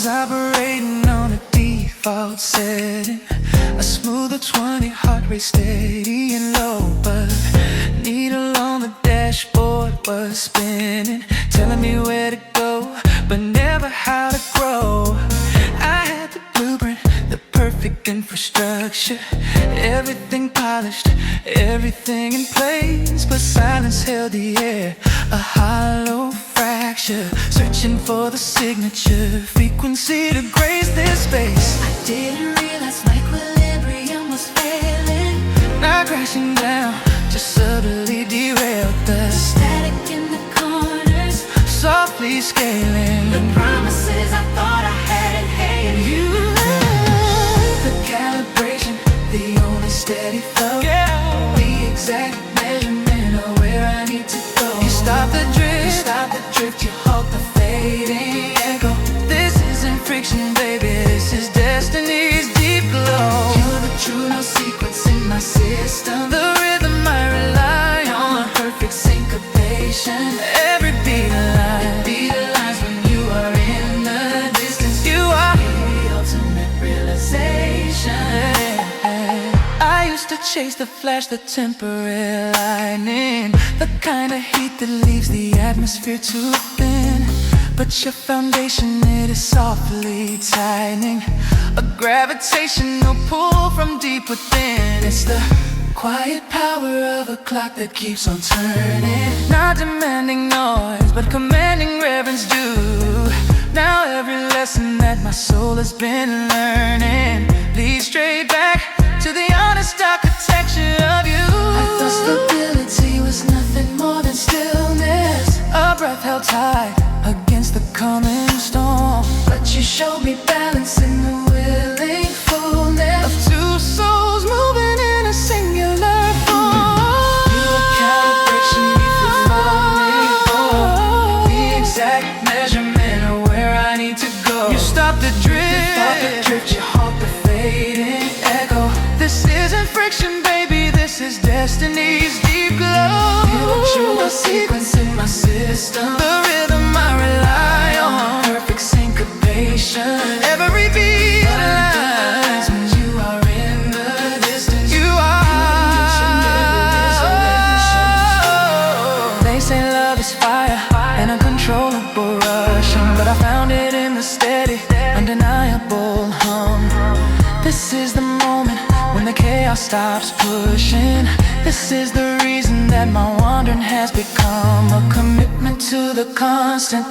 Operating on a default setting, a smoother 20 heart rate steady and low, but needle on the dashboard was spinning, telling me where to go, but never how to grow. I had the blueprint, the perfect infrastructure, everything polished, everything in place, but silence held the air, a hollow fracture, searching for the signature frequency to grace this space. I didn't realize my equilibrium was failing, Not crashing down, just subtly derailed the static in the corners, softly scaling the promises I thought I had inhaled. you. The calibration, the only steady flow, the exact measurement of where I need to go. You stop the drift, you halt the fading echo. This isn't friction, baby, this is destiny's deep glow. You're the true, no sequence in my system. The rhythm I rely on, perfect syncopation. Every beat aligns when you are in the distance. You are the ultimate realization. I used to chase the flash, the temporary lightning, the kind of heat that leaves the atmosphere too thin. But your foundation, it is softly tightening, a gravitational pull from deep within. It's the quiet power of a clock that keeps on turning, not demanding noise, but commanding reverence due. Now every lesson that my soul has been learning leads straight back to the honest architecture of you. I thought stability was nothing more than stillness, a breath held tight against the coming storm. But you showed me balance in the willing fullness of two souls moving in a singular form. You were calibration before the exact measurement of where I need to go. You stopped the drift, you halt the fading echo. This isn't friction, baby, this is destiny's deep glow. Feel a true sequence in my system, the rhythm I rely on, perfect syncopation. Every beat aligns when you are in the distance. You are. They say love is fire, an uncontrollable rushing, but I found it in the steady, undeniable hum. This is the moment when the chaos stops pushing. This is the reason that my wandering has become a commitment to the constant,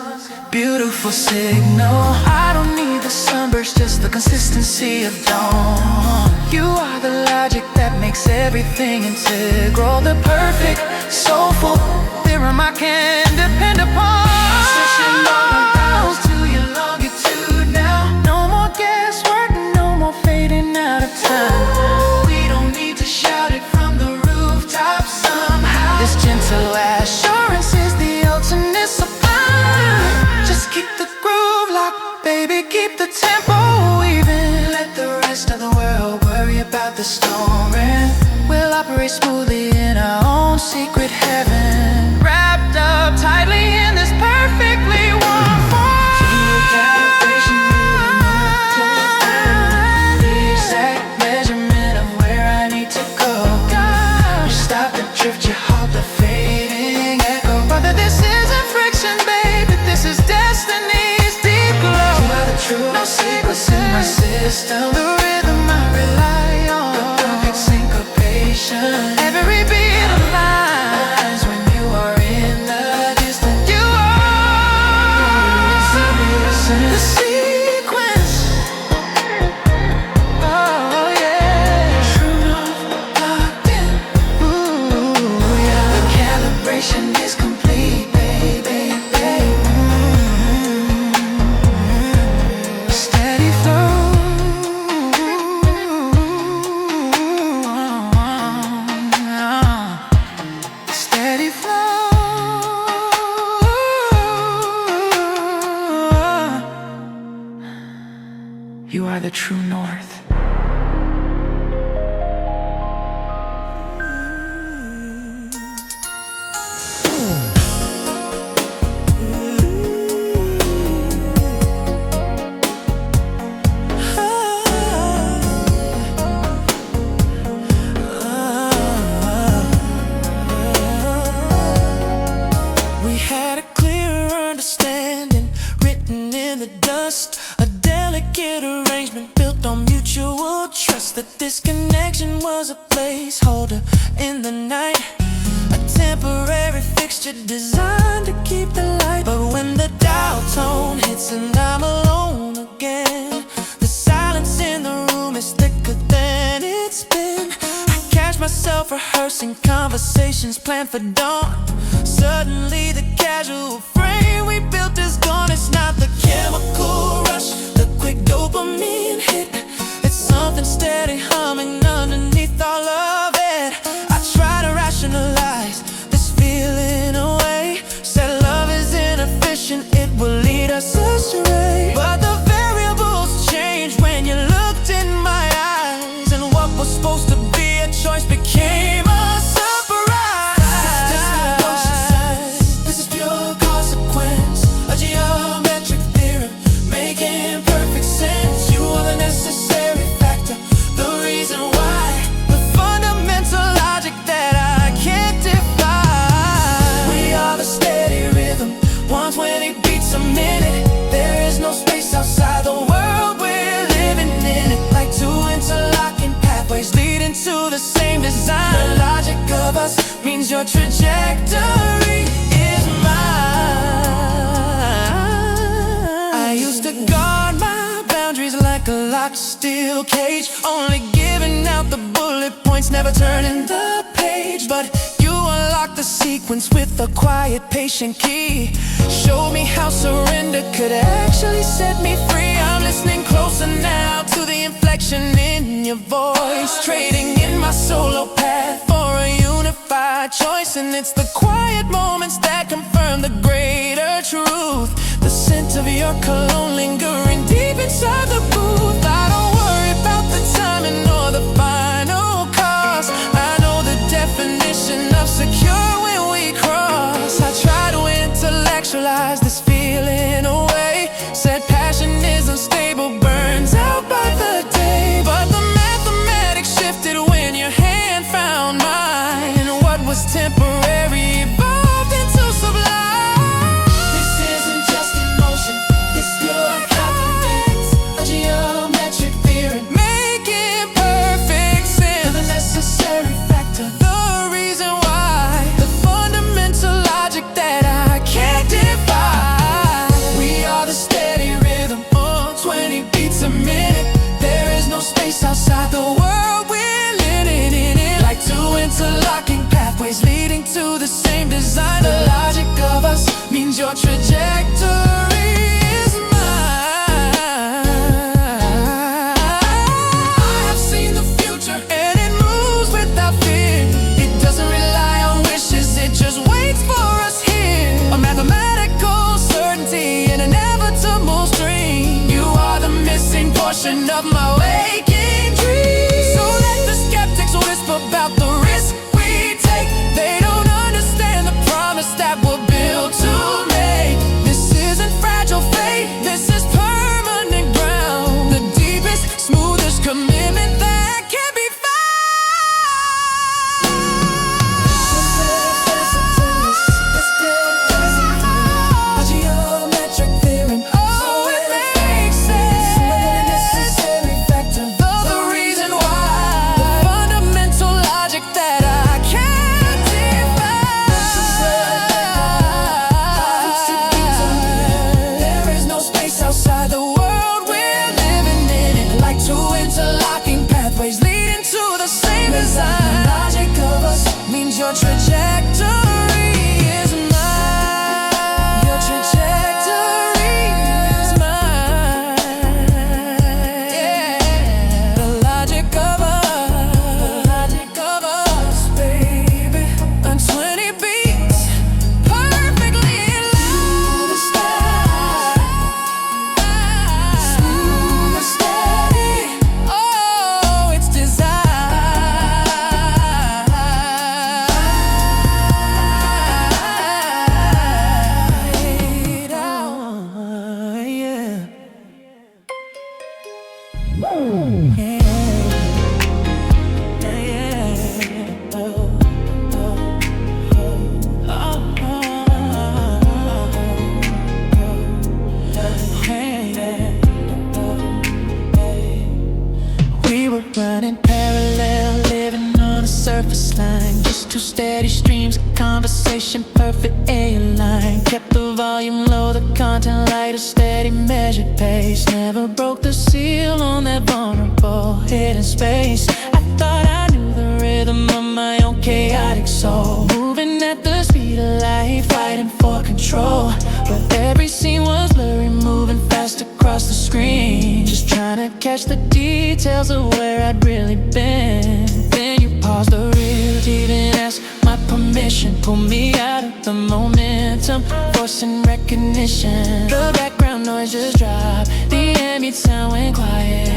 beautiful signal. I don't need the sunburst, just the consistency of dawn. You are the logic that makes everything integral, the perfect, soulful theorem I can depend upon. Searching all around to your longitude now. No more guesswork, no more fading out of time. We don't need to shout it from the rooftop somehow. This gentle assurance is the ultimate sublime. Just keep the groove locked, baby, keep the tempo even. Let the rest of the world worry about the storm, and we'll operate smoothly in our own secret heaven, wrapped up tightly in this perfectly warm form. The exact measurement of where I need to go. You stop the drift, you halt the fading echo. Brother, this isn't friction, baby, this is destiny's deep glow. You are the truth, no secrets in my system, the rhythm I rely on, the perfect syncopation. Every beat aligns when you are in the distance. You are the sequence. Oh yeah, true love locked in. Ooh yeah, the calibration is complete, baby, baby. are the true north. That this connection was a placeholder in the night, a temporary fixture designed to keep the light. But when the dial tone hits and I'm alone again, the silence in the room is thicker than it's been. I catch myself rehearsing conversations planned for dawn. Suddenly the casual frame we built is gone. It's not the chemical rush, the quick dopamine hit. Something steady humming underneath all of it. I try to rationalize this feeling away. Said love is inefficient, it will lead us astray. But the variables changed when you looked in my eyes, and what was supposed to be a choice became a surprise. This is pure consequence, a geometric theorem making perfect sense. You are the necessary the reason why, the fundamental logic that I can't defy. We are the steady rhythm, 120 beats a minute. There is no space outside the world we're living in it. Like two interlocking pathways leading to the same design. The logic of us means your trajectory is mine. I used to guard my boundaries like a locked steel cage, only giving out the bullet points, never turning the page. But you unlocked the sequence with a quiet, patient key. Showed me how surrender could actually set me free. I'm listening closer now to the inflection in your voice, trading in my solo path for a unified choice. And it's the quiet moments that confirm the greater truth. The scent of your cologne lingering deep inside the booth. I don't worry about the timing or the final cost. I know the definition of secure when we cross. I try to intellectualize this feeling away. Said passion is unstable, burns out by the day. But the mathematics shifted when your hand found mine, and what was temporary evolved into sublime. This isn't just emotion, it's pure confidence, a geometric theorem making perfect sense. The necessary factor, the reason why, the fundamental logic that I can't defy. We are the steady rhythm, 20 beats a minute. There is no space outside the world we're living in it. Like two interlocking pathways leading to the same design. The logic of us means your trajectory is mine. I have seen the future and it moves without fear. It doesn't rely on wishes, it just waits for us here. A mathematical certainty, an inevitable stream. You are the missing portion of my waking dream. So let the skeptics whisper about the risk we take. They don't understand the promise that we're built to make. This isn't fragile fate, this is permanent ground. The deepest, smoothest commitment that can be found. A geometric theorem, oh, it makes sense. The necessary factor, perfect A-line. Kept the volume low, the content light, a steady measured pace. Never broke the seal on that vulnerable hidden space. I thought I knew the rhythm of my own chaotic soul, moving at the speed of light, fighting for control. But every scene was blurry, moving fast across the screen, just trying to catch the details of where I'd really been. Then you paused the reel, didn't ask my permission, pull me out of the momentum, forcing recognition. The background noise just dropped, the ambient sound went quiet,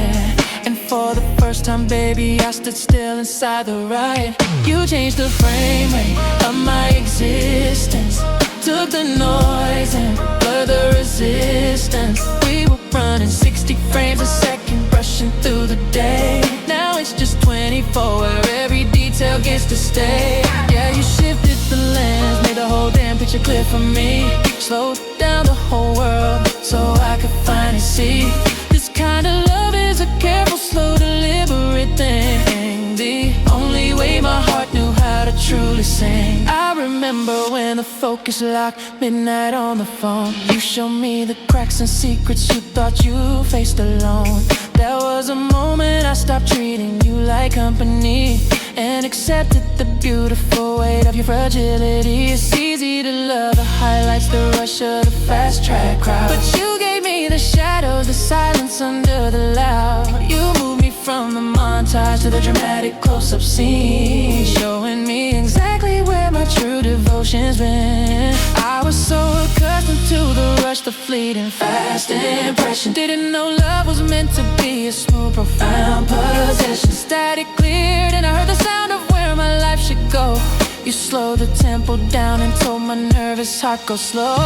and for the first time, baby, I stood still inside the riot. You changed the frame rate of my existence, took the noise and blurred the resistance. We were running 60 frames a second, rushing through the day. Now it's just 24, where every detail gets to stay. Yeah, you shifted the lens, made the whole damn picture clear for me. Slowed down the whole world so I could finally see. This kind of love is a careful, slow, deliberate thing. The only way my heart knew how to truly sing. I remember when the focus locked, midnight on the phone. You showed me the cracks and secrets you thought you faced alone. There was a moment I stopped treating you like company and accepted the beautiful weight of your fragility. It's easy to love the highlights, the rush of the fast track crowd, but you gave me the shadows, the silence under the loud. You moved me from the montage to the dramatic close-up scene, showing me exactly where my true devotion's been. I was so accustomed to the rush, the fleeting fast impression. Didn't know love was meant to be a smooth, profound possession. Static cleared and I heard the sound of where my life should go. You slowed the tempo down and told my nervous heart go slow.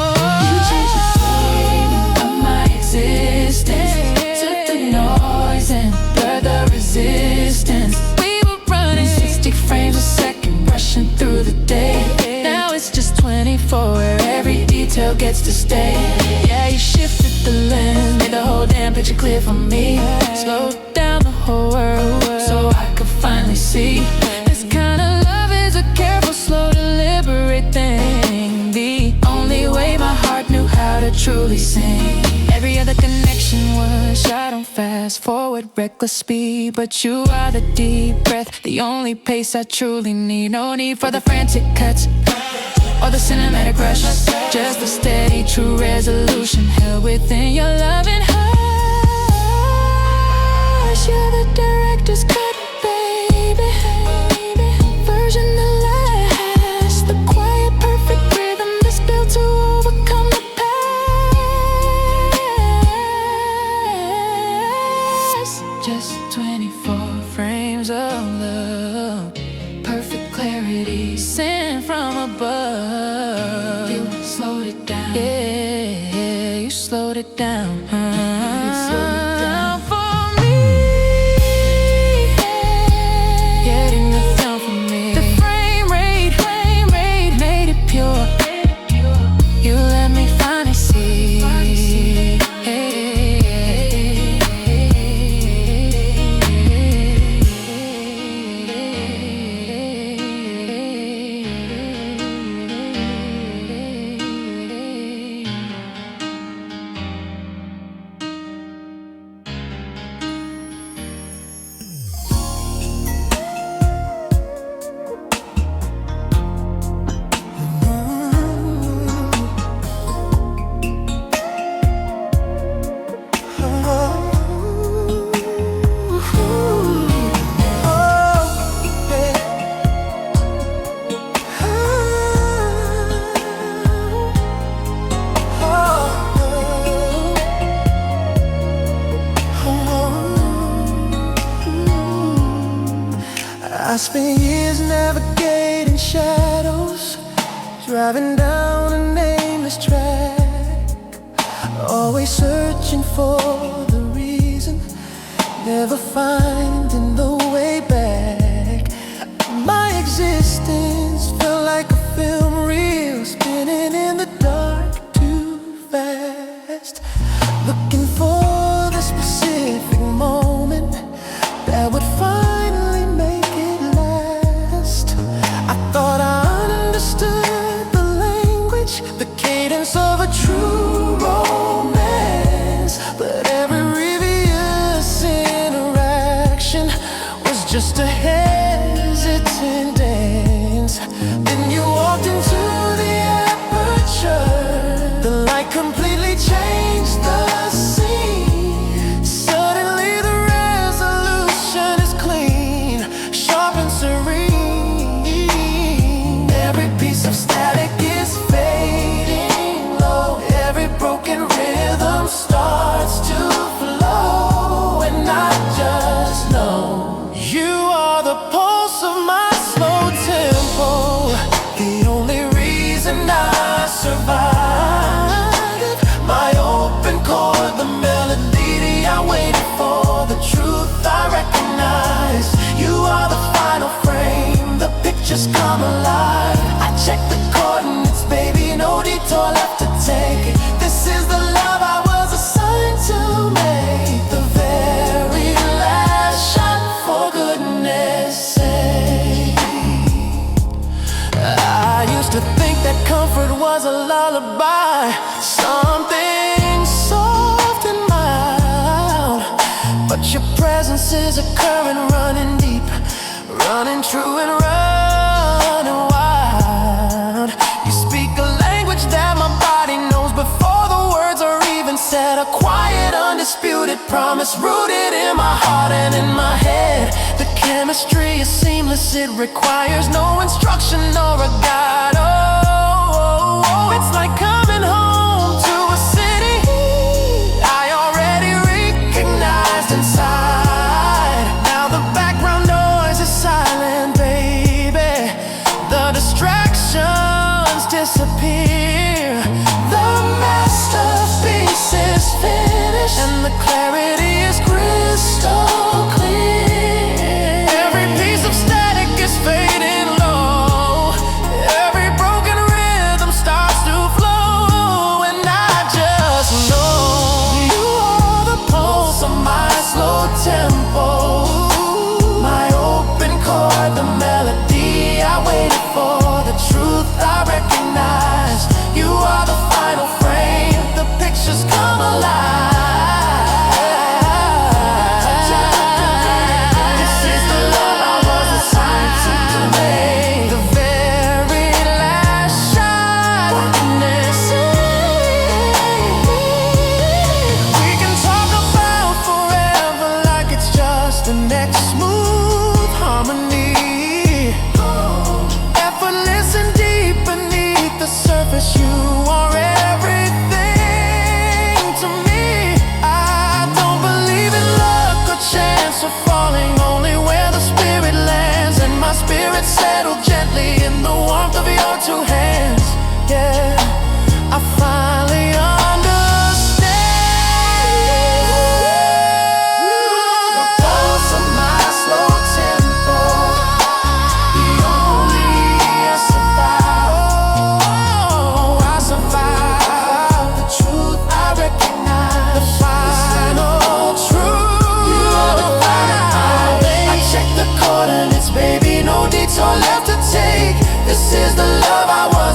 You changed the frame of my existence, took the noise and blurred the resistance. We were running 60 frames a second, rushing through the day. Now it's just 24, where every detail gets to stay. Yeah, you shifted the lens, made the whole damn picture clear for me. Slowed down the whole world so I could finally see. This kind of love is a careful, slow, deliberate thing. The only way my heart knew how to truly sing. Every other connection was shot on fast forward, reckless speed, but you are the deep breath, the only pace I truly need. No need for the frantic cuts or the cinematic rush, just a steady, true resolution held within your loving hush. You're the director's cut, baby, version that lasts, the quiet, perfect rhythm that's built to overcome the past. Just 24 frames of love, perfect clarity sent from above. You slowed it down, yeah, you slowed it down. You slowed it down for me, getting the sound for me. The frame rate made it pure. You let me finally see. I spent years navigating shadows, driving down a nameless track, always searching for the reason, never finding the way back. My existence felt like a film reel, spinning in the dark too fast, looking for the specific moment that would finally make it last. I thought I understood the language chance of a true romance, but every previous interaction was just a hesitant dance. Then you walked into the aperture, the light completely changed the scene. Suddenly the resolution is clean, sharp and serene. Every piece of static is fading low, every broken rhythm starts to flow, and I just know you are the pulse of my slow tempo, the only reason I survive. My open chord, the melody I waited for, the truth I recognize. You are the final frame, the pictures come alive. I check the coordinates, baby, no detour left to take. This is the love I was assigned to make, the very last shot, for goodness sake. I used to think that comfort was a lullaby, something soft and mild, but your presence is a current running deep, running true and running wild. You speak a language that my body knows before the words are even said, a quiet, undisputed promise rooted in my heart and in my head. The chemistry is seamless, it requires no instruction or a guide. Oh, it's like coming home to a city I already recognized inside. Now the background noise is silent, baby, the distractions disappear, the masterpiece is finished, and the clarity is crystal clear. Every piece of static is fading low, every broken rhythm starts to flow, and I just know you are the pulse of my slow tempo, my open chord, the melody I waited for, the truth I recognize. You are the final frame, the pictures come alive. This is the love I was assigned to make, the very last shot. Goodness sake. We can talk about forever like it's just the next smooth harmony, effortless and deep beneath the surface. You are everything to me. I don't believe in luck or chance or falling, only where the spirit lands, and my spirit settled gently in the warmth of your two hands. Yeah, I finally understand. The pulse of my slow tempo, the only I survive. Oh, I survive. The truth I recognize, the final truth. You are the final. I check the coordinates, baby, no detour left to take. This is the love I was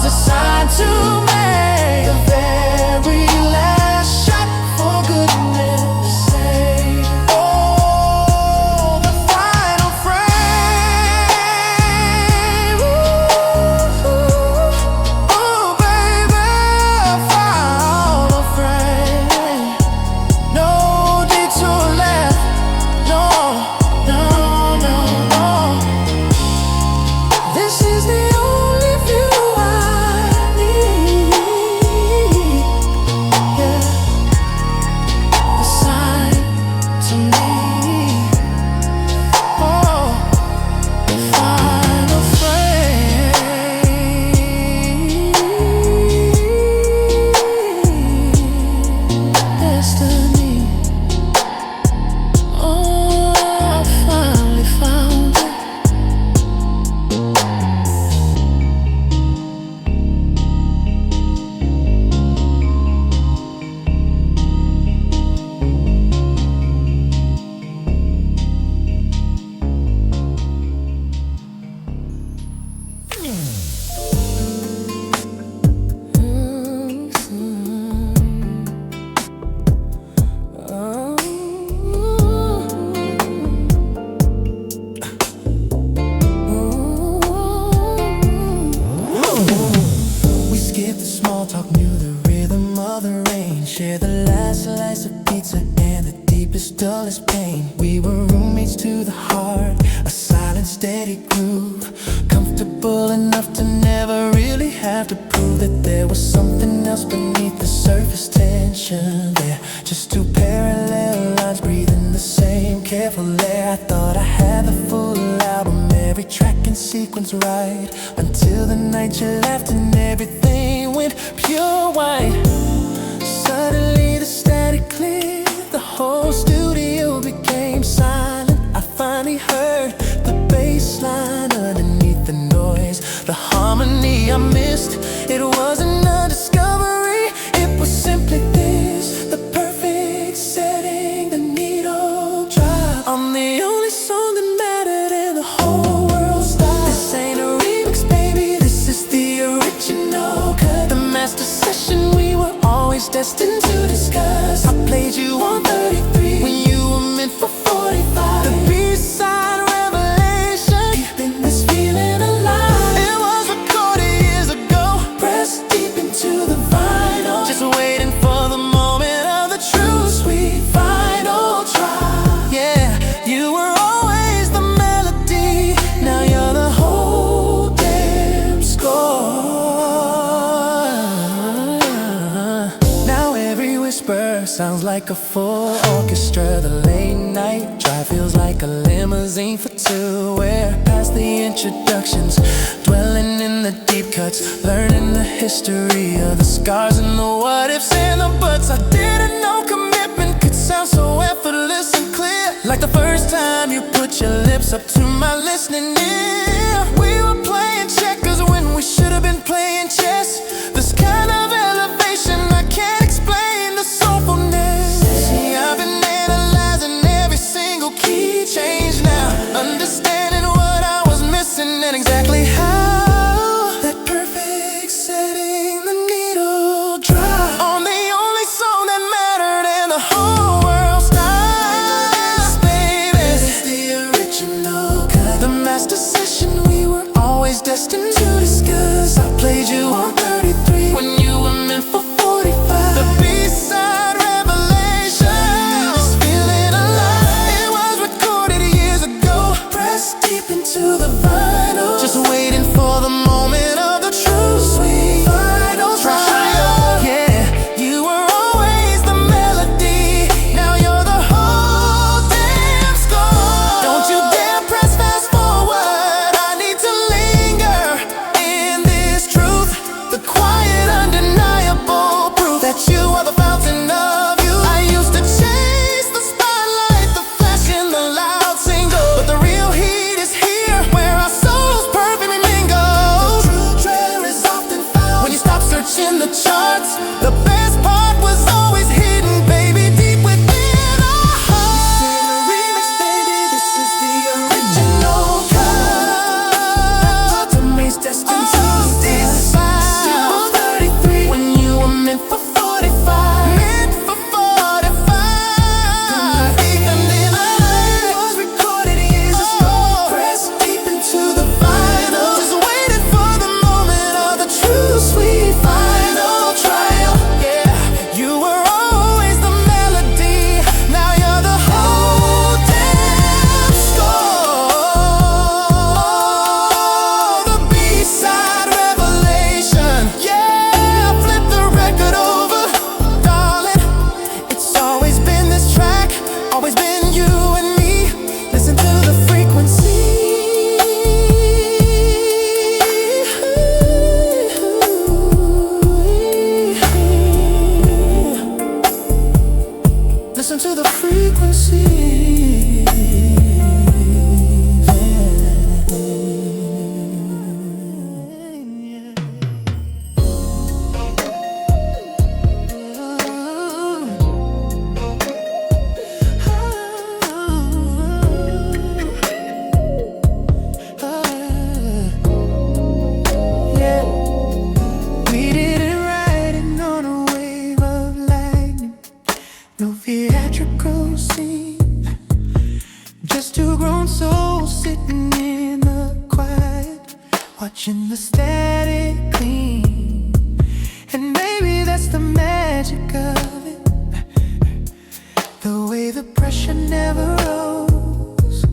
talk, knew the rhythm of the rain. Share the last slice of pizza and the deepest, dullest pain. We were roommates to the heart, a silent, steady groove. Comfortable enough to never really have to prove that there was something else beneath the surface tension there. Just two parallel lines breathing the same careful air. I thought I had the full album, every track and sequence right, until the night you left and everything went pure white. Suddenly the static cleared, the whole studio became silent. I finally heard the bass line underneath the noise, the harmony I missed. It wasn't a discovery, it was simply this, the perfect setting, the needle drop on the only song that mattered and the whole world stopped. This ain't a remix, baby, this is the original cut, the master session we were always destined to discuss. I played you on 33 when you were meant for 45. The B-side revelation, keeping this feeling alive. It was recorded years ago, pressed deep into the vinyl, just waiting for the moment of the true sweet final try. Yeah, you were always the melody, now you're the whole damn score. Now every whisper sounds like a full orchestra. The late night drive feels like a limousine for two. We're past the introductions, dwelling in the deep cuts, learning the history of the scars and the what ifs and the buts. I didn't know commitment could sound so effortless and clear, like the first time you put your lips up to my listening ear. We were playing checkers when we should have been playing chess. This kind of elevation I can't explain the soulfulness. See, I've been analyzing every single key change now, understanding what I was missing and exactly how that perfect setting, the needle drop on the only song that mattered and the whole world stops. Baby, this is the original cut, the master session we were always destined to discuss. I played you on 33 when you were meant for 45. The B-side revelation, this feeling alive. It was recorded years ago, pressed deep into the vinyl, just waiting for the moment of the true sweet final trial. Yeah, you were always the melody, now you're the whole damn score. Don't you dare press fast forward, I need to linger in this truth, the quiet undeniable proof that you are the fountain of youth. I used to chase the spotlight, the flash and the loud single, but the real heat is here, where our souls perfectly mingle. The true treasure is often found when you stop searching the charts. The best part was always hidden, baby, deep within our hearts. This ain't a remix, baby, this is the original cut. The maze destined to this still 33 when you were meant for 45. Meant for 45. Even in the night, it was recorded years ago, pressed deep into the vinyl, just waiting for the moment of the true sweet final trial. Yeah, you were always the melody, now you're the whole damn score. The B-side revelation, yeah, flip the record over, darling. It's always been this track, always been you and me. Listen to the frequency. Listen to the frequency. Yeah, we didn't ride it on a wave of lightning, no theatrical scene, just two grown souls sitting in the quiet, watching the static clean. And never rose.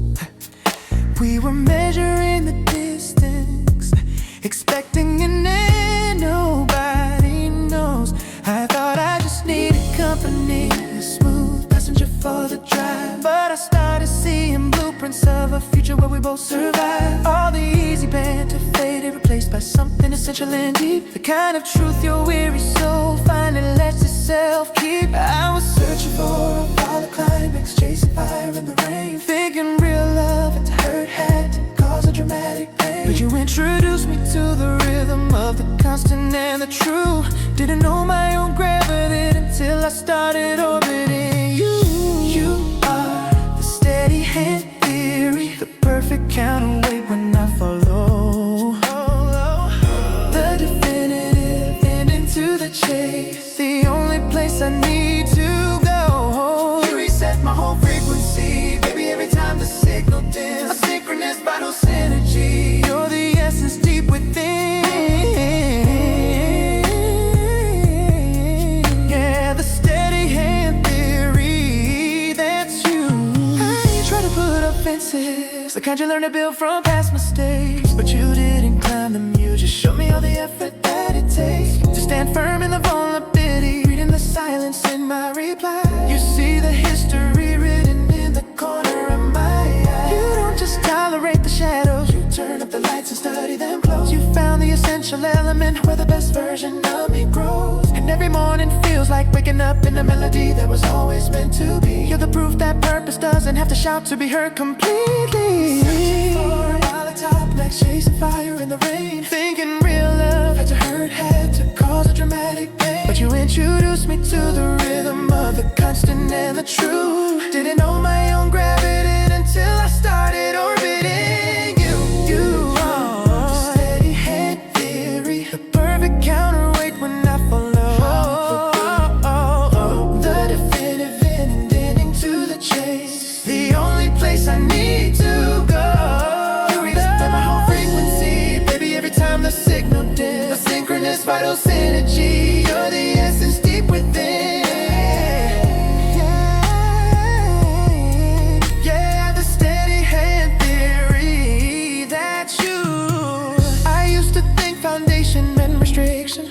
We were measuring the distance, expecting an end nobody knows. I thought I just needed company, a smooth passenger for the drive. But I started seeing blueprints of a future where we both survive. All the easy banter faded, replaced by something essential and deep. The kind of truth your weary soul finally lets itself keep. I was searching for a follow climax, chasing fire in the rain, thinking real love had to hurt, had to cause a dramatic pain. But you introduced me to the rhythm of the constant and the true. Didn't know my own gravity until I started orbiting you. You are the steady hand theory, the perfect counterweight when I follow. The definitive ending to the chase, the only place I need to go. You reset my whole frequency, baby, every time the signal dims. A synchronous vital synergy, you're the essence deep within. Yeah, the steady hand theory, that's you. I ain't try to put up fences, the kind you learn to build from past mistakes. But you didn't climb them, you just showed me all the effort that it takes to stand firm in the vulnerability, reading the silence in my reply. You see the history written in the corner of my eye. You don't just tolerate the shadows, you turn up the lights and study them close. You found the essential element where the best version of me grows. And every morning feels like waking up in a melody that was always meant to be. You're the proof that purpose doesn't have to shout to be heard completely. Searching for a while at top, next chasing fire in the rain, thinking real love had to hurt, had to cause a dramatic pain. But you introduced me to the rhythm of the constant and the true. Didn't know my own gravity until I started orbiting you. You are the steady hand theory, the perfect counterweight when I follow. The definitive ending to the chase, the only place I need to go. You reset my whole frequency, baby, every time the signal dims. A synchronous vital synergy, you're the essence deep within. Yeah, the steady hand theory, that's you. I used to think foundation meant restriction,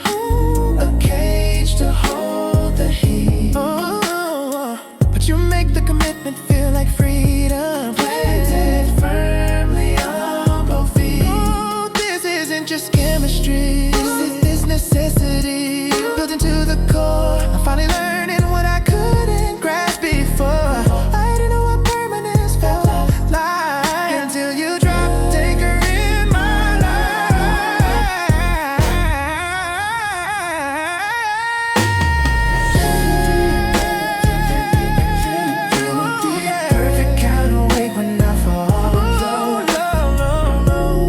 a cage to hold the heat. But you make the commitment feel like freedom, planted firmly on both feet. Oh, this isn't just chemistry, this is necessity, built into the core. I'm finally learning what I couldn't grasp before. I didn't know what permanence felt like until you dropped anchor in my life. Perfect counterweight when I fall.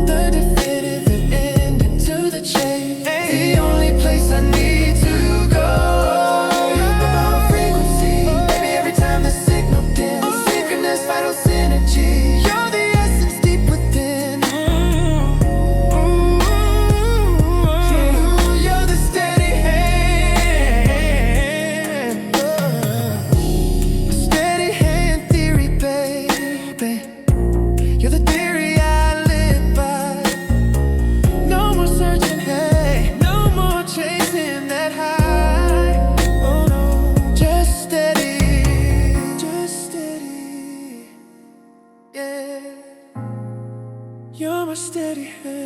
The definitive ending to the chase, the only place I need to go. You put my whole frequency, baby, every time the signal dims. Synchronous vital synergy, you're the essence deep within. You're the steady hand, steady hand theory, baby. You're the theory I live by. No more searching, hey, no more chasing that high. Oh no, just steady, yeah. You're my steady hand.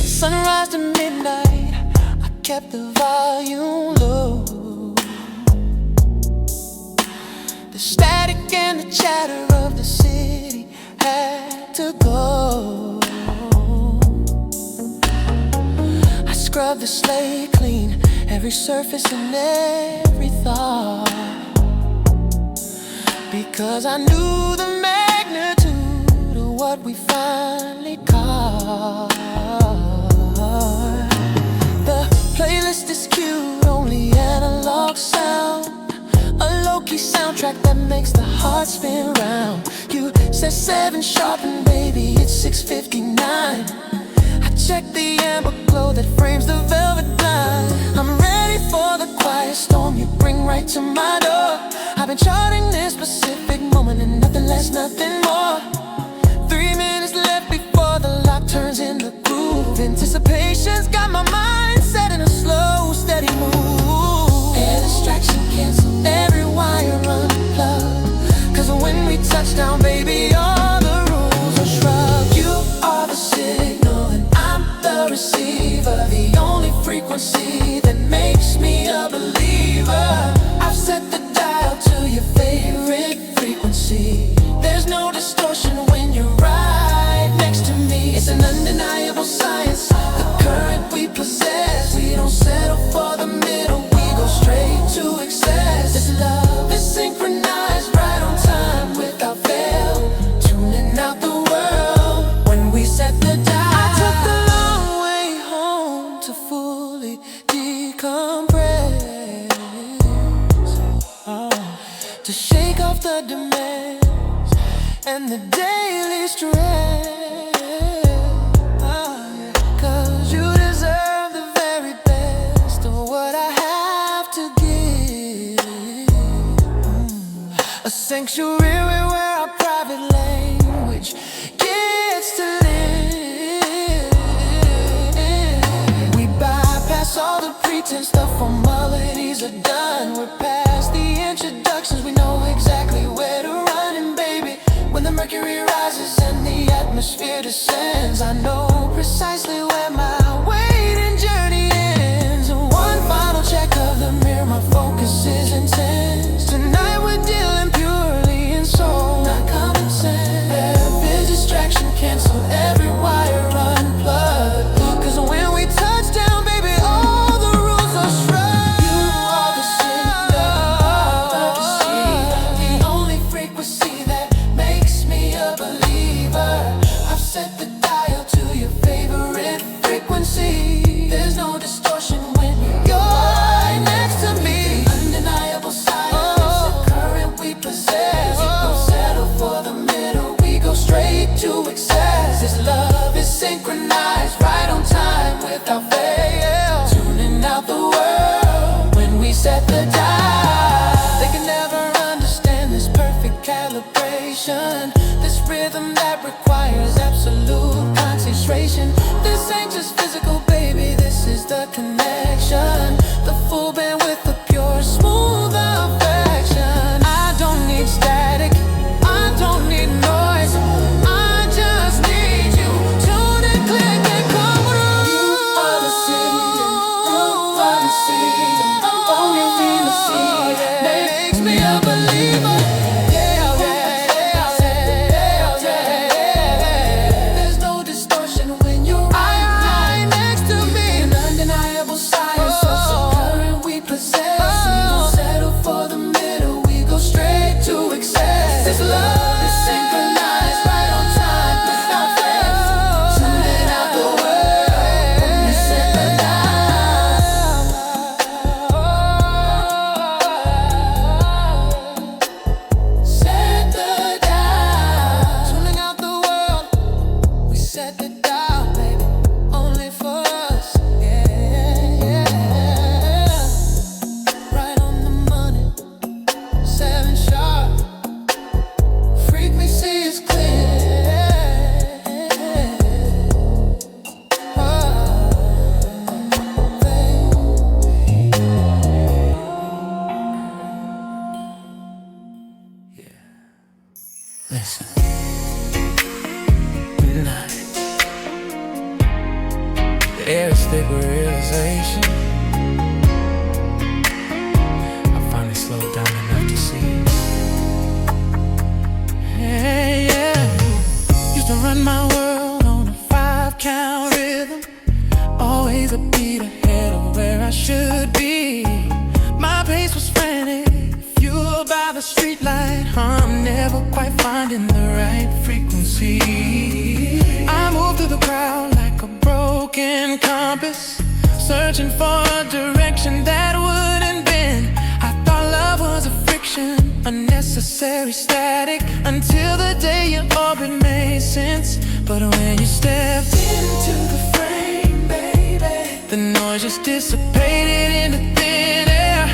Sunrise to midnight, I kept the volume low. The static and the chatter of the city had to go. I scrubbed the slate clean, every surface and every thought, because I knew the magnitude of what we finally caught. soundtrack that makes the heart spin round. You said 7 sharp and baby it's 6:59. I checked the amber glow that frames the velvet blind. I'm ready for the quiet storm you bring right to my door. I've been charting this specific moment and nothing less, nothing more. 3 minutes left before the lock turns in the groove. Anticipation's got my mind set in a slow, steady move. Air distraction cancel, every wire unplugged. Cause when we touch down, baby, all the rules are shrugged. You are the signal and I'm the receiver. The only frequency that makes me a believer. I've set the dial to your favorite frequency. There's no distortion when you're right next to me. It's an undeniable science, the current we possess. We don't settle for the middle, we go straight to excess. This love is synchronized right on time without fail, tuning out the world when we set the dial. I took the long way home to fully decompress, to shake off the demands and the daily stress. Cause you deserve the very best of what I have to give. A sanctuary where our private language gets to live. We bypass all the pretense, the formalities are done. We're past the introductions, we know exactly where to run. And baby, when the mercury rises and the atmosphere descends, I know precisely where my waiting journey ends. One final check of the mirror, my focus is intense. Tonight we're dealing purely in soul, not common sense. Every distraction canceled, every wire unplugged. Cause when we touch down, baby, all the rules are shrugged. You are the signal, the receiver, the only frequency that makes me a believer. I've set the dial to your favorite frequency. There's no distortion when you're right next to me. Undeniable science, it's the current we possess. We don't settle for the middle, we go straight to excess. This love is synchronized right on time without fail, tuning out the world when we set the dial. They can never understand this perfect calibration, this rhythm that requires absolute concentration. This ain't just physical, baby, this is the connection, the full bandwidth, the pure, smooth affection. I don't need static, I don't need noise, I just need you. Tune and click and come through. You are the signal, you are the signal, I'm only in the sea. Makes me a believer. There's no distortion when you're right next to me. An undeniable science, such a current we possess. We don't settle for the middle, we go straight to excess. This love is synchronized right on time without fail, tuning out the world when we set the dial. Set the dial, tuning out the world. We set the dial, baby, only for us. Yeah. Right on the money, 7 sharp. Frequency is clear. Listen. Midnight. The air is thick with realization. I finally slowed down enough to see. Hey, yeah. Used to run my world on a 5-count rhythm, always a beat ahead of where I should be. My pace was frantic, fueled by the street light. I'm never quite finding the right frequency. I move through the crowd like a broken compass, searching for a direction that wouldn't bend. I thought love was a friction, unnecessary static until the day your orbit made sense. But when you stepped into the frame, baby, the noise just dissipated into thin air.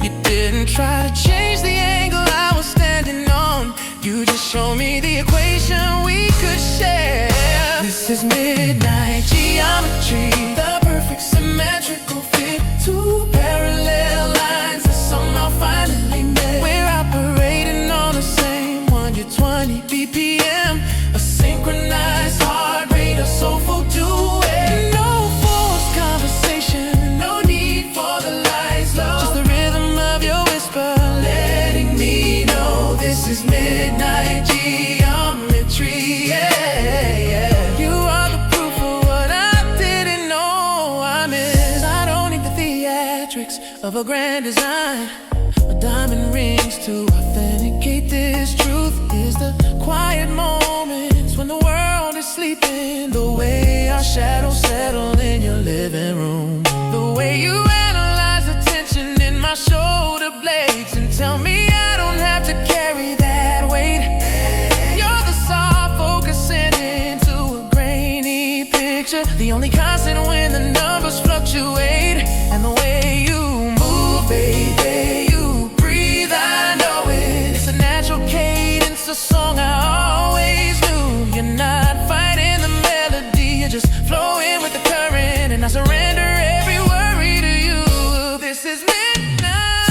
You didn't try to change the angle I was standing on. You just showed me the equation we could share. This is midnight geometry, the perfect symmetrical fit. Two parallel lines that somehow finally met. We're operating on the same 120 BPM, a synchronized heart rate, a soulful duet. No forced conversation, no need for the lights low. Just the rhythm of your whisper, letting me know this is midnight geometry. Yeah, yeah. You are the proof of what I didn't know I missed. I don't need the theatrics of a grand design, or diamond rings to authenticate this truth. Is the quiet moments when the world is sleeping, the way our shadows settle in your living room, the way you analyze the tension in my shoulder blades and tell me I don't have to carry that weight. You're the soft focus into a grainy picture, the only constant when the numbers fluctuate. And the way you move, baby, you breathe, I know it. It's a natural cadence, a song I always knew. You're not fighting the melody, you're just flowing with the current. And I surrender every worry to you. This is midnight.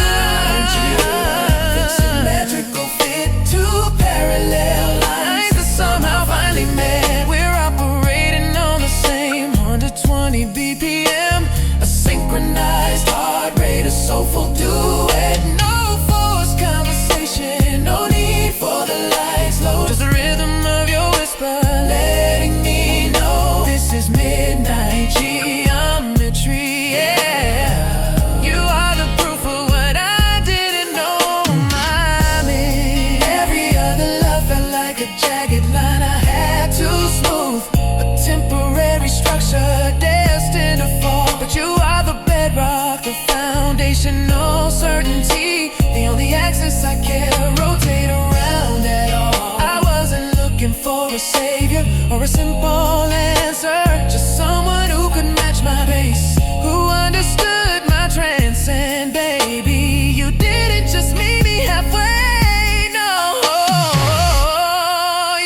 It's symmetrical fit, two parallel lines that somehow finally met. We're operating on the same 120 BPM, a synchronized heart rate, a soulful duet. No forced conversation, no need for the lights low. Just the rhythm of your whisper, letting me know this is midnight geometry. Yeah, you are the proof of what I didn't know I missed. Every other love felt like a jagged line I had to smooth, a temporary structure destined to fall. But you are the bedrock, the foundational certainty, the only axis I care rotate around at all. I wasn't looking for a savior or a simple answer, just someone who could match my pace, who understood my trance. And baby, you didn't just meet me halfway, no.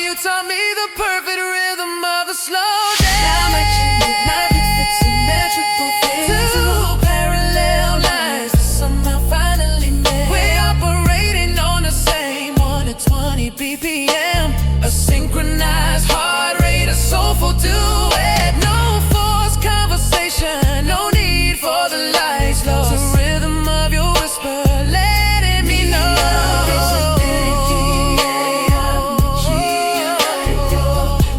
You taught me the perfect rhythm of the slow dance. Midnight fits symmetrical fit, two parallel lines that somehow finally met. We're operating on the same 120 BPM, a synchronized heart rate, a soulful duet. No forced conversation, no need for the lights low. It's the rhythm of your whisper, letting me know.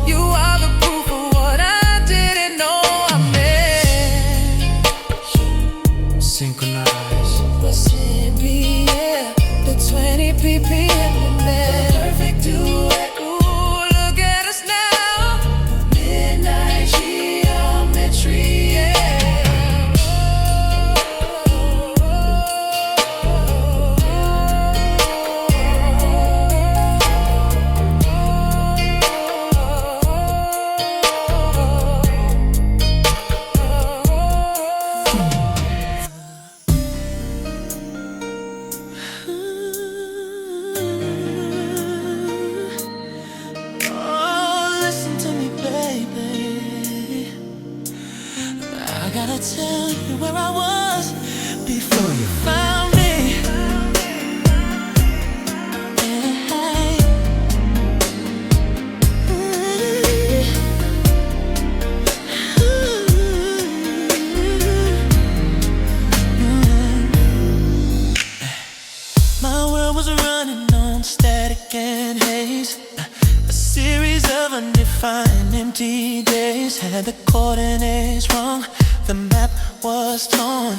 You are the proof of what I didn't know I missed. Synchronize. What's in me, yeah. The 20 BPM and that perfect duet. Ooh, look at us now. Midnight geometry, Oh, listen to me, baby. I gotta tell you where I was before you found me. Hey. My world was running on static and haze, a series of undefined empty days. Had the coordinates wrong, the map was torn,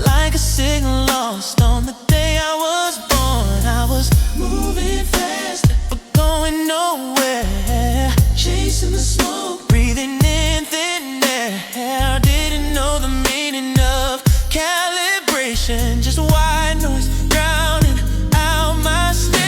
like a signal lost on the day I was born. I was moving fast, but going nowhere, chasing the smoke, breathing in thin air. Didn't know the meaning of calibration, just white noise drowning out my steps.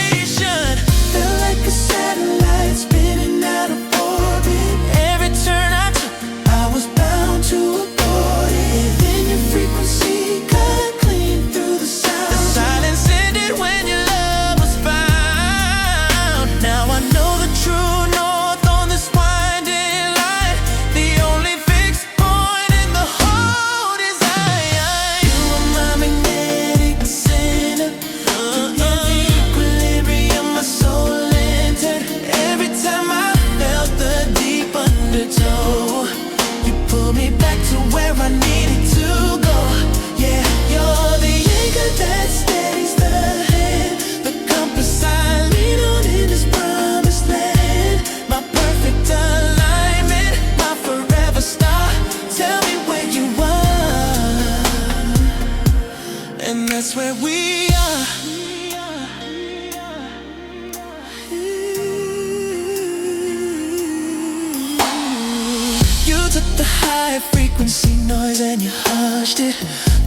took the high frequency noise and you hushed it.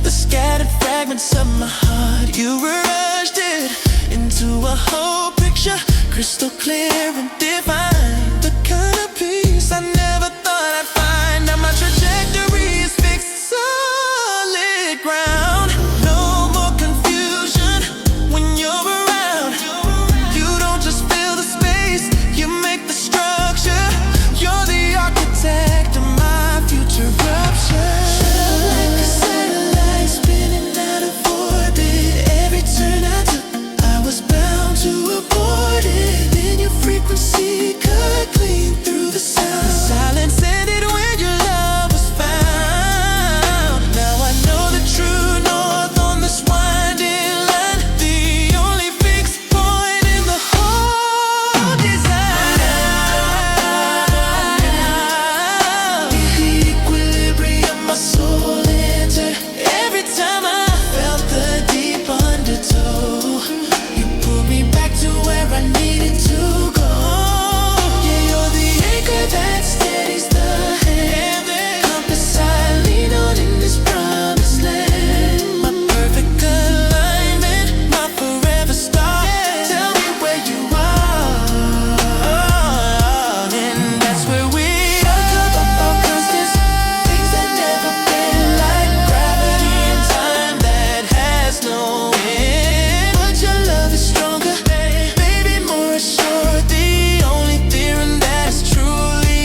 The scattered fragments of my heart, you rushed it into a whole picture, crystal clear and divine. The kind of peace I never thought I'd find. Now my trajectory is fixed, solid ground. No more confusion when you're around. You don't just fill the space, you make the structure. You're the architect of my future rupture. Like a satellite spinning out of orbit. Every turn I took, I was bound to abort it. Then your frequency cut clean through the sound. The silence ended when your love was found. Now I know the true north on this winding line. The only fixed point in the whole design. The equilibrium my soul entered. Every time I felt the deep undertow, you pulled me back to where I needed to go. Yeah, you're the anchor that steadies the hand, compass I lean on in this promised land. My perfect alignment, my forever star. Tell me where you are, and that's where we are. All constants, things that never been like gravity and time that has no end. But your love is stronger, maybe more assured. The only theorem that's truly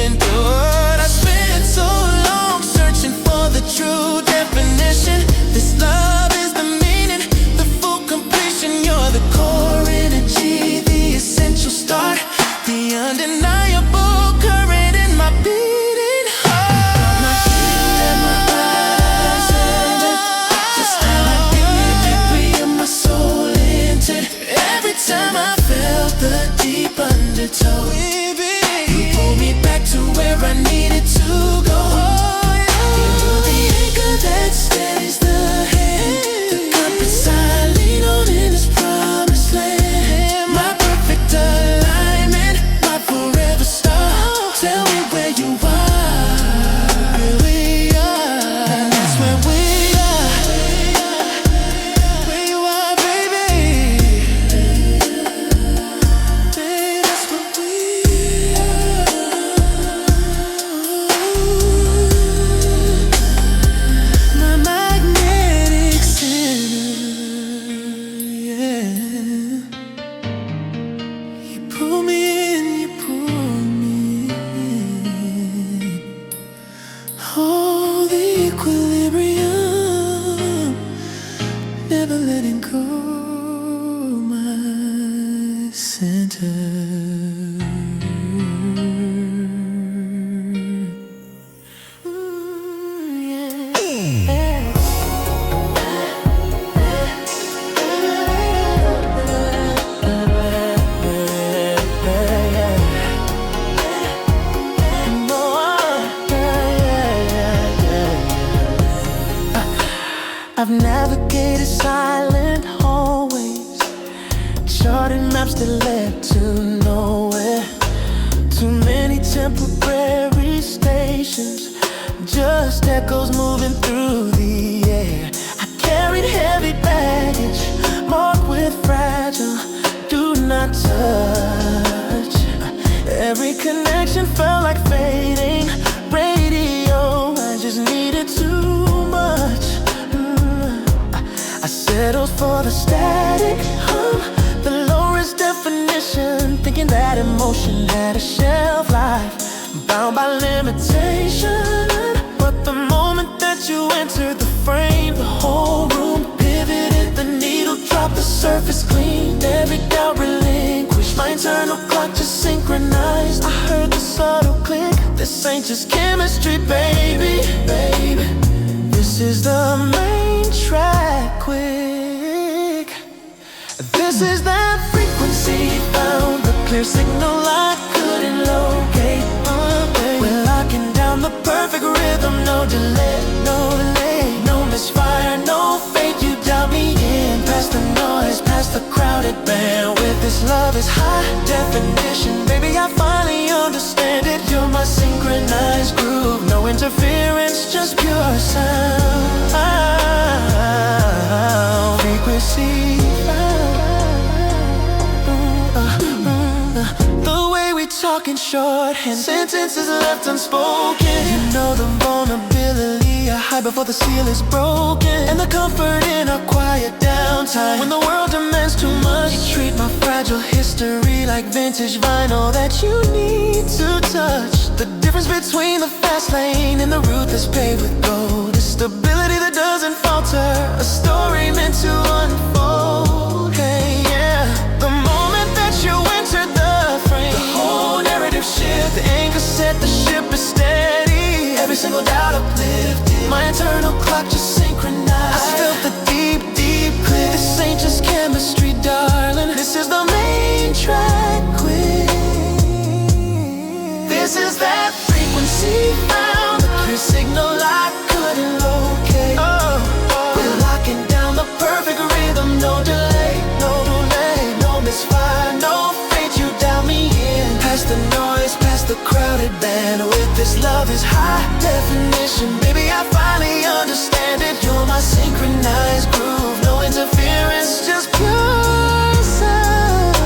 endured. I spent so long searching for the true definition. This love is the meaning, the full completion. You're the core energy, the essential start, the undeniable current in my beating heart. My heat and my rising, just how I equilibrium my soul entered. Every time I felt the deep undertow, you pulled me back to where I needed to go. You're the anchor that steadies the hand, the compass I lean on in this promised land. My perfect alignment, my forever star. Tell me where you are, where we are, and that's where we are. Where you are, baby. Baby, that's where we are. My magnetic center, yeah. You pull me in, you pull me in. Oh, the equilibrium, never letting go, my center. I've navigated silent hallways, charted maps that led to nowhere. Too many temporary stations, just echoes moving through the air. I carried heavy baggage, marked with fragile, do not touch. Every connection felt like fading radio. I just needed too much. I settled for the static hum, the lowest definition, thinking that emotion had a shelf life, bound by limitation. But the moment that you entered the frame, the whole room pivoted, the needle dropped, the surface cleaned, every doubt relinquished. My internal clock just synchronized. I heard the subtle click, this ain't just chemistry, baby, baby. This is the main track, quick. This is that frequency found, the clear signal I couldn't locate. We're locking down the perfect rhythm, no delay, no delay, no misfire, no fate. You doubt me in, past the noise, past the crowded bandwidth. This love is high definition, baby. I finally understand it. You're my synchronized groove. interference, just pure sound. Frequency the way we talk in shorthand, sentences left unspoken. You know the vulnerability I hide before the seal is broken, and the comfort in our quiet downtime. When the world demands too much, you treat my fragile history like vintage vinyl that you need to touch. The difference between the fast lane and the route that's paved with gold is stability that doesn't falter, a story meant to unfold. Hey, yeah, the moment that you entered the frame, the whole narrative shift. The anchor set, the ship is steady. Every single doubt uplifted. My internal clock just synchronized. I felt the deep, deep click. This ain't just chemistry, darling. This is the main track queen. This is that frequency found, the clear signal I couldn't locate. We're locking down the perfect rhythm, no delay, no delay, no misfire, no fate. You dial me in, past the noise, past the crowded bandwidth. This love is high definition, baby. I finally understand it. You're my synchronized groove, no interference, just pure sound.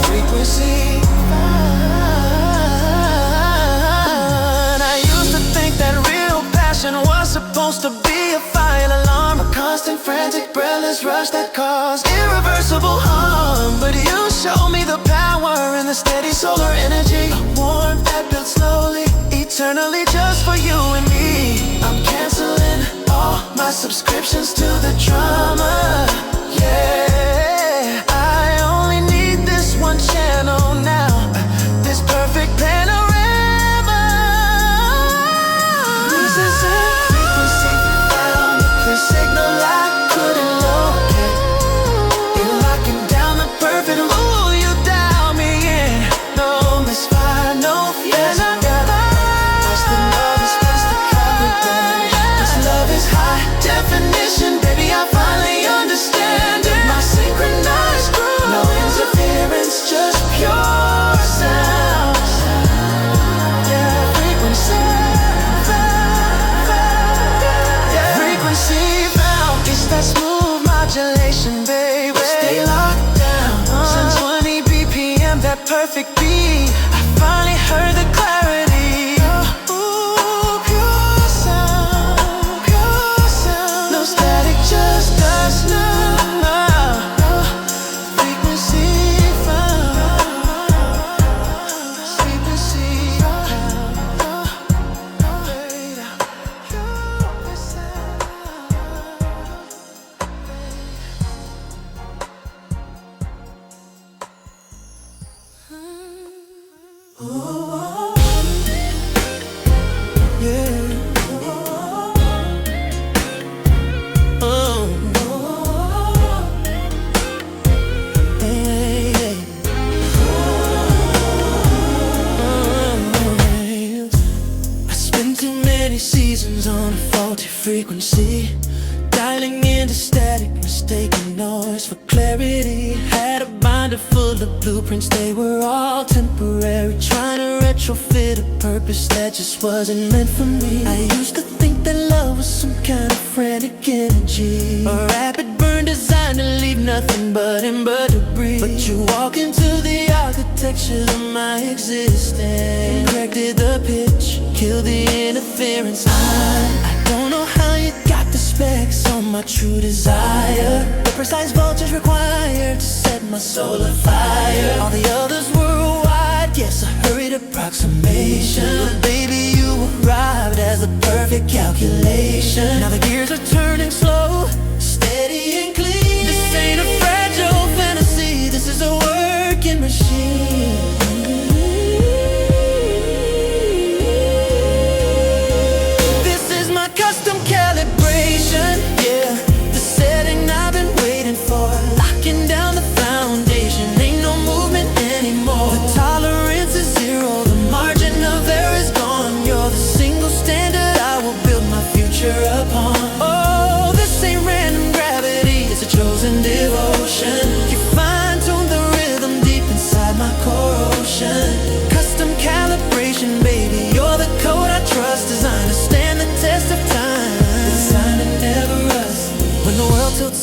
Frequency. I used to think that real passion was supposed to be a fire alarm, a constant, frantic, breathless rush that caused irreversible harm. But you show me the power in the steady solar energy, a warmth that builds slowly, eternally, just for you and me. I'm canceling all my subscriptions to the drama. Yeah, I only need this one channel now, this perfect panorama. This is a frequency found, the clear signal I couldn't locate. You're locking down the perfect rule. You dial me in, no misfire, no fears. Past the noise, past the crowded band. This love is high definition, baby. I finally understand it. My synchronized groove, no interference, just pure sound. Yeah, frequency found. Frequency found. It's that smooth modulation, baby. Stay locked down. 120 BPM, that perfect beat. I finally heard the clarity. Ooh, pure sound, pure sound. No static, just us now. Frequency found. Frequency found. Pure sound. I spent too many seasons on a faulty frequency, dialing into static, mistaking noise for clarity. Had a binder full of blueprints, they were all temporary, trying to retrofit a purpose that just wasn't meant for me. I used to think that love was some kind of frantic energy, a rapid burn designed to leave nothing but ember debris. But you walk into the architecture of my existence, corrected the pitch, killed the interference. I don't know how you got the specs on my true desire, the precise voltage required to set my soul afire. All the others were wide, yes, a hurried approximation, but baby, you arrived as the perfect calculation. Now the gears are turning slow, steady and clean. This ain't a fragile fantasy, this is a working machine. This is my custom calibration, yeah, the setting I've been waiting for, locking down the foundation. Ain't no movement anymore, the tolerance is zero, the margin of error is gone. You're the single standard I will build my future upon. Oh,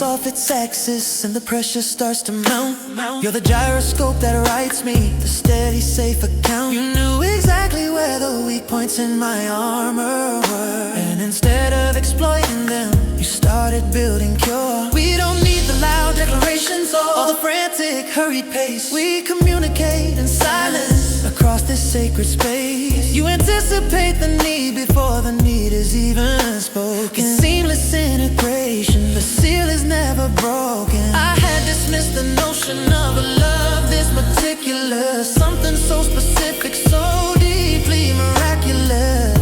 off its axis and the pressure starts to mount. You're the gyroscope that rights me, the steady, safe account. You knew exactly where the weak points in my armor were, and instead of exploiting them, you started building cure. We don't need the loud declarations or the frantic, hurried pace. We communicate in silence across this sacred space. You anticipate the need before the need is even spoken. Seamless integration, the seal is never broken. I had dismissed the notion of a love this meticulous, something so specific, so deeply miraculous.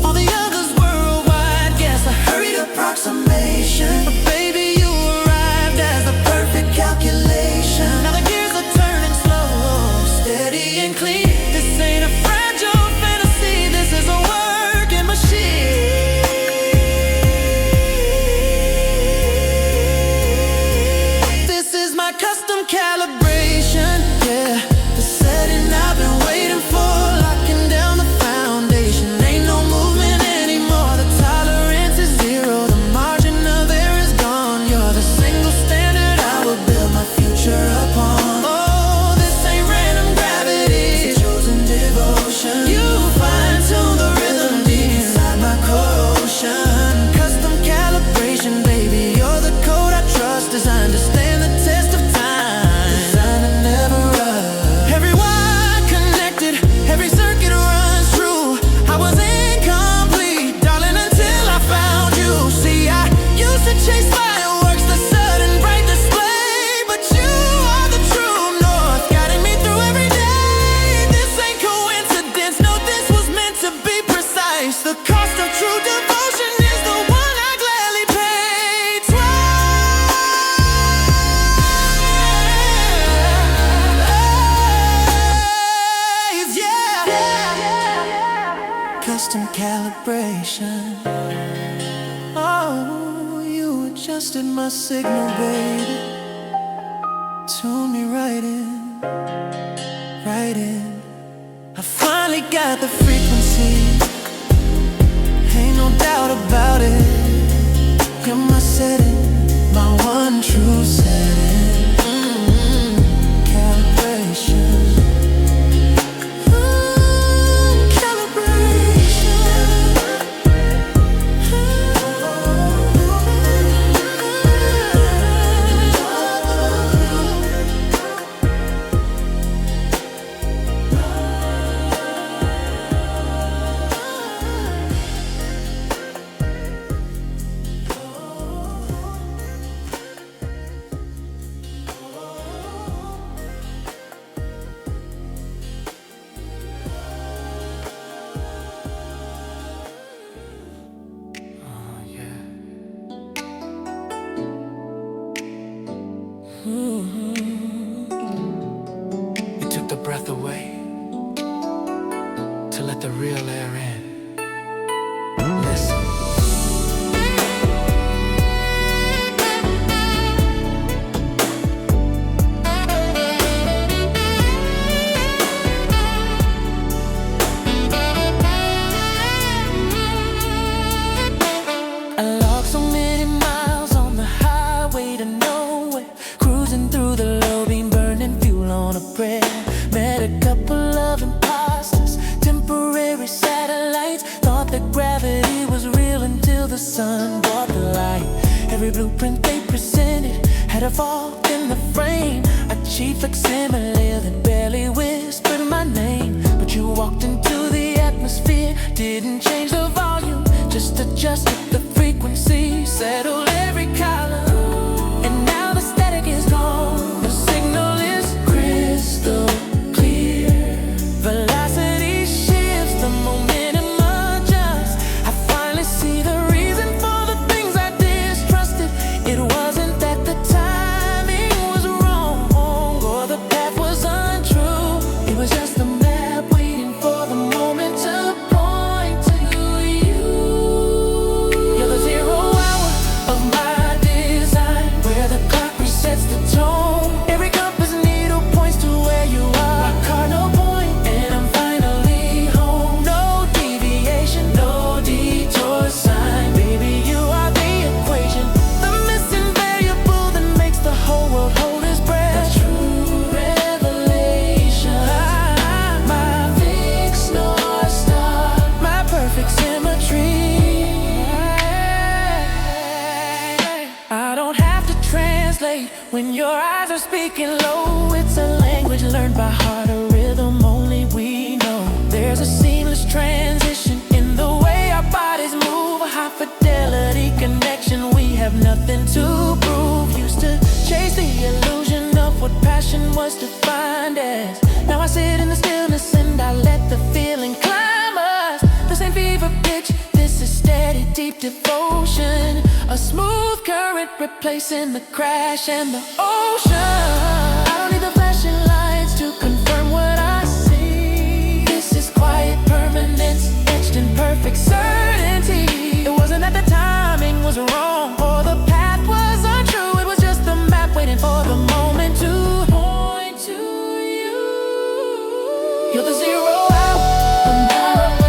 All the others were a wide guess, a hurried approximation, but baby you arrived as the perfect calculation. Now the gears are turning slow, steady and clean. This ain't a fragile fantasy, this is a working machine. This is my custom calibration, yeah. The setting I've been waiting for, locking down the foundation. Ain't no movement anymore, the tolerance is zero. The margin of error is gone. You're the single standard I will build my future upon. Oh, this ain't random gravity, it's chosen devotion. You fine-tune the rhythm deep inside my core ocean. Custom calibration, baby, you're the code I trust, designed to stand the test of time, designed to never rush. Every wire connected, every circuit runs true. I was incomplete, darling, until I found you. See, I used to chase fireworks, the sudden bright display, but you are the true north, guiding me through every day. This ain't coincidence, no, this was meant to be precise. The cost of true devotion is the one I gladly pay twice. Yeah. Custom calibration. Oh, you adjusted my signal, baby. Tune me right in, right in. I finally got the frequency, ain't no doubt about it. You're my setting, my one true setting. Calibration. It took the breath away to let the real air in. Listen. I logged so many miles on the highway to nowhere, cruising through the low beam, burning fuel on a prayer. Met a couple of imposters, temporary satellites. Thought that gravity was real until the sun brought the light. Every blueprint they presented had evolved in the frame, a cheap facsimile that barely whispered my name. But you walked into the atmosphere, didn't change the volume, just adjusted the frequency, settled every column, and now the static is gone. The signal is crystal clear. Velocity shifts, the momentum adjusts. I finally see the reason for the things I distrusted. It wasn't that the timing was wrong or the path was untrue. It was just a map waiting for the moment to point to you. You're the 0 hour of my speaking low, it's a language learned by heart, a rhythm only we know. There's a seamless transition in the way our bodies move, a high fidelity connection. We have nothing to prove. Used to chase the illusion of what passion was defined as. Now I sit in the stillness and I let the feeling climb us. This ain't fever pitch, this is steady, deep devotion. A smooth current replacing the crash and the ocean. I don't need the flashing lights to confirm what I see. This is quiet permanence, etched in perfect certainty. It wasn't that the timing was wrong or the path was untrue. It was just the map waiting for the moment to point to you. You're the zero out, the now,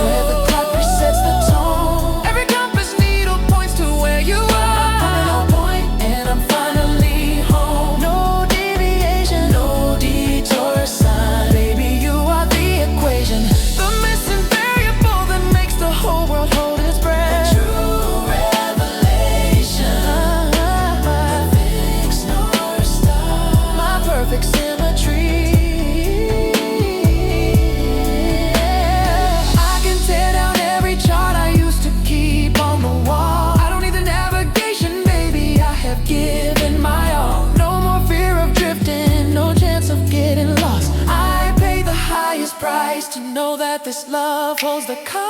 where the clock resets the tone. Every compass needle points to where you are. Cardinal point, and I'm finally home. No deviation, no detour sign. Baby, you are the equation, the missing variable that makes the whole world hold its breath. True revelation, fixed North Star, my perfect symmetry. I can tear down every chart I used to keep on the wall. I don't need the navigation, baby, I have given my all. No more fear of drifting, no chance of getting lost. I pay the highest price to know that this love holds the cause.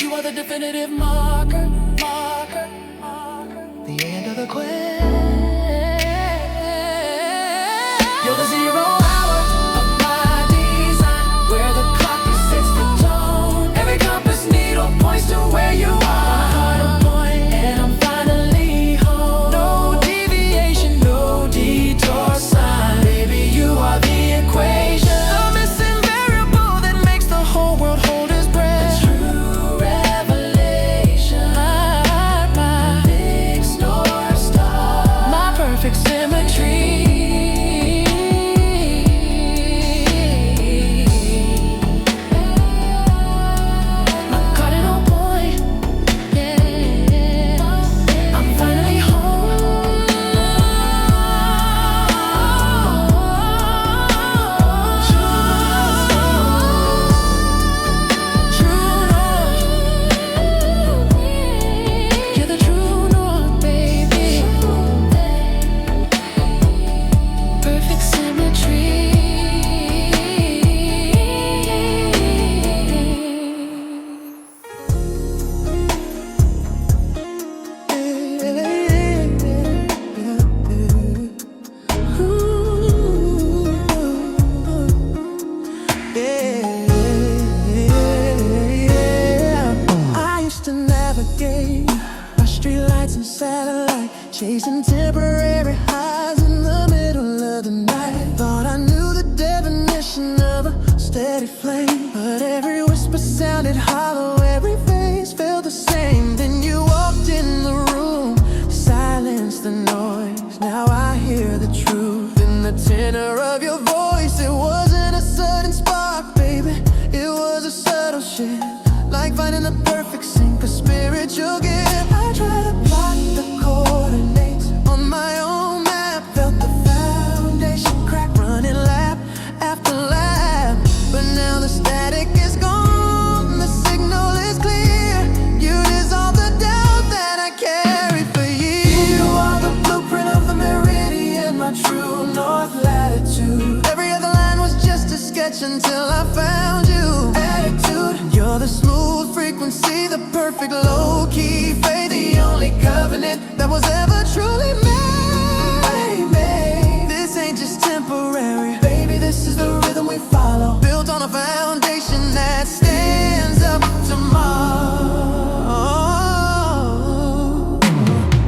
You are the definitive marker, the end of the quest. You're the zero hour of my design, where the clock resets the tone. Every compass needle points to where you are. Cardinal point, and I'm finally home. No deviation, no detour sign. Baby, you are the equation, the missing variable that makes the whole world hold its breath. True revelation, my fixed North Star, my perfect symmetry. My cardinal point, yeah. I'm finally home. True north, you're the true north, baby. Perfect symmetry. I used to navigate by streetlights and satellite, chasing temporary highs in the middle of the night. Thought I knew the definition of a steady flame, but every whisper sounded hollow, every face felt the same. Then you walked in the room, silenced the noise. Now I hear the truth in the tenor of your voice. It wasn't a sudden spark, baby, it was a subtle shift, like finding the perfect sync, a spiritual gift. I tried to plot the coordinates on my own map, felt the foundation crack, running lap after lap. But now the static is gone, the signal is clear. You dissolve the doubt that I carried for years. You are the blueprint of the Meridian, my true north latitude. Every other line was just a sketch until I found you. Attitude, you're the smooth frequency, the perfect low-key faith, the only covenant that was ever truly made. This ain't just temporary, baby, this is the rhythm we follow, built on a foundation that stands up tomorrow.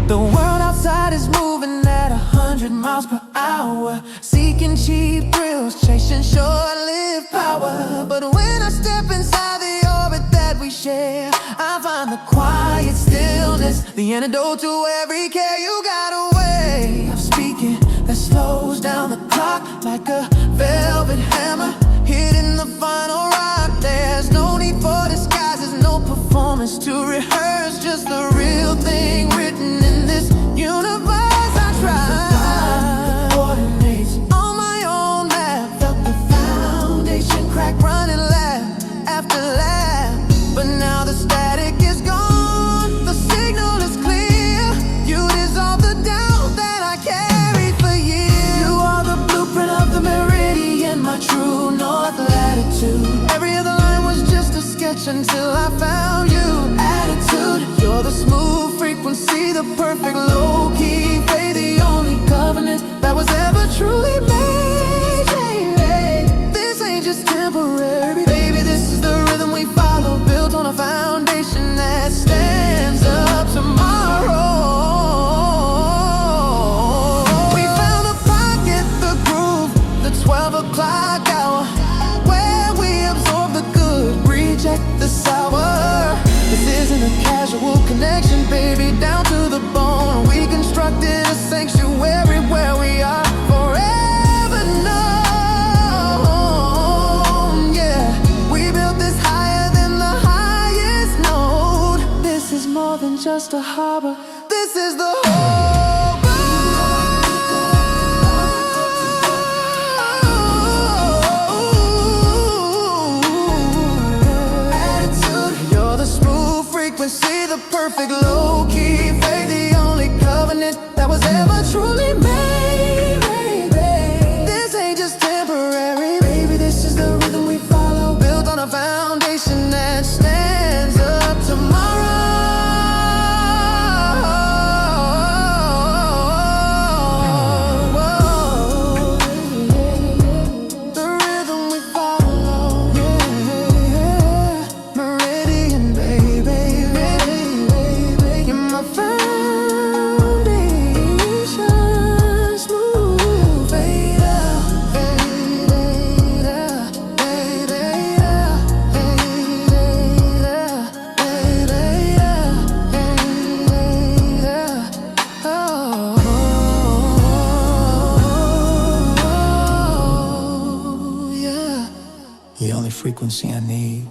The world outside is moving at 100 miles per hour, seeking cheap thrills, chasing short-lived power. But when I step inside the orbit that we share, I find the quiet stillness, the antidote to every care. You got a way of speaking that slows down the clock like a velvet hammer, hitting the final rock. There's no need for disguises, no performance pause to rehearse just the real thing written in this universe. I tried coordinates on my own map, felt the foundation crack, running lap after lap. But now the static is gone, the signal is clear. You dissolve the doubt that I carried for years. You are the blueprint of the Meridian, my true north latitude. Every other line was just a sketch until I found you. Attitude, you're the smooth frequency, the perfect low-key fade, the only covenant that was ever truly made. This ain't just temporary, baby, this is the rhythm we follow, built on a foundation that stands up tomorrow. We found the pocket, the groove, the 12 o'clock hour, where we absorb the good, reject the sour. This isn't a casual connection, baby, down to the bone. We constructed a sanctuary where we are forever known. Yeah, we built this higher than the highest node. This is more than just a harbor, this is the whole attitude. You're the smooth frequency, the perfect low-key fade, the only covenant that was ever truly made. This ain't just temporary, baby, this is the rhythm we follow, built on a foundation that stands up tomorrow. The rhythm we follow, yeah. Meridian, baby, you're my foundation, smooth fade out, fade out, fade out, fade out, fade out. Oh, yeah. The only frequency I need.